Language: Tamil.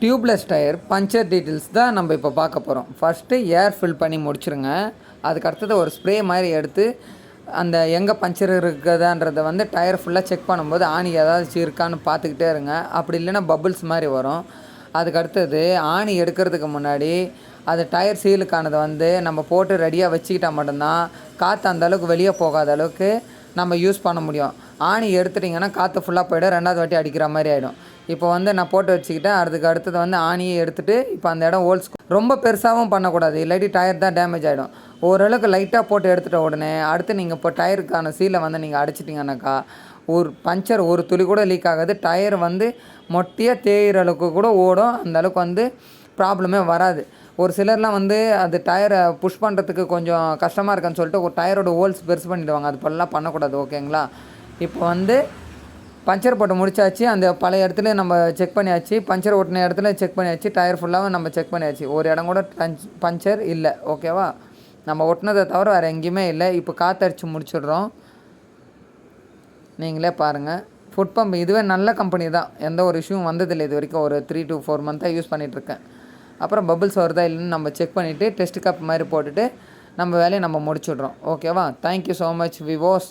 டியூப்லெஸ் டயர் பஞ்சர் டீட்டெயில்ஸ் தான் நம்ம இப்போ பார்க்க போகிறோம். ஃபஸ்ட்டு ஏர் ஃபில் பண்ணி முடிச்சுருங்க. அதுக்கு அடுத்தது ஒரு ஸ்ப்ரே மாதிரி எடுத்து அந்த எங்கே பஞ்சர் இருக்குதான்றதை வந்து டயர் ஃபுல்லாக செக் பண்ணும்போது ஆணி ஏதாச்சும் இருக்கான்னு பார்த்துக்கிட்டே இருங்க. அப்படி இல்லைன்னா பபுள்ஸ் மாதிரி வரும். அதுக்கு அடுத்தது ஆணி எடுக்கிறதுக்கு முன்னாடி அது டயர் சீலுக்கானதை வந்து நம்ம போட்டு ரெடியாக வச்சுக்கிட்டால் மட்டும்தான் காற்று அந்தளவுக்கு வெளியே போகாத அளவுக்கு நம்ம யூஸ் பண்ண முடியும். ஆணி எடுத்துட்டிங்கன்னா காற்று ஃபுல்லாக போய்டும், ரெண்டாவது வாட்டி அடிக்கிற மாதிரி ஆகிடும். இப்போ வந்து நான் போட்டு வச்சுக்கிட்டேன். அதுக்கு அடுத்தது வந்து ஆணியை எடுத்துகிட்டு இப்போ அந்த இடம் ஹோல்ஸ் ரொம்ப பெருசாகவும் பண்ணக்கூடாது, இல்லாட்டி டயர் தான் டேமேஜ் ஆகிடும். ஓரளவுக்கு லைட்டாக போட்டு எடுத்துகிட்ட உடனே அடுத்து நீங்கள் இப்போ டயருக்கான சீலை வந்து நீங்கள் அடிச்சிட்டிங்கன்னாக்கா ஒரு பஞ்சர் ஒரு துளி கூட லீக் ஆகாது. டயர் வந்து மொட்டையாக தேயிற அளவுக்கு கூட ஓடும். அந்த அளவுக்கு வந்து ப்ராப்ளமே வராது. ஒரு சிலர்லாம் வந்து அது டயரை புஷ் பண்ணுறதுக்கு கொஞ்சம் கஷ்டமாக இருக்குன்னு சொல்லிட்டு ஒரு டயரோட ஹோல்ஸ் பெருசு பண்ணிவிடுவாங்க. அது போலலாம் பண்ணக்கூடாது, ஓகேங்களா? இப்போ வந்து பஞ்சர் போட்டு முடிச்சாச்சு. அந்த பழைய இடத்துல நம்ம செக் பண்ணியாச்சு, பஞ்சர் ஓட்டின இடத்துல செக் பண்ணியாச்சு, டயர் ஃபுல்லாக நம்ம செக் பண்ணியாச்சு. ஒரு இடம் கூட பஞ்சர் இல்லை, ஓகேவா? நம்ம ஒட்டினதை தவிர வேறு எங்கேயுமே இல்லை. இப்போ காற்றடிச்சு முடிச்சிடுறோம். நீங்களே பாருங்கள். ஃபுட் பம்ப் இதுவே நல்ல கம்பெனி தான், எந்த ஒரு இஷ்யூவும் வந்ததில்லை இது வரைக்கும். ஒரு 3 to 4 மந்த்தாக யூஸ் பண்ணிகிட்ருக்கேன். அப்புறம் பபுள்ஸ் வருதா இல்லைன்னு நம்ம செக் பண்ணிவிட்டு டெஸ்ட் கப் மாதிரி போட்டுட்டு நம்ம வேலையை நம்ம முடிச்சுட்றோம், ஓகேவா? Thank you so much விவோஸ்.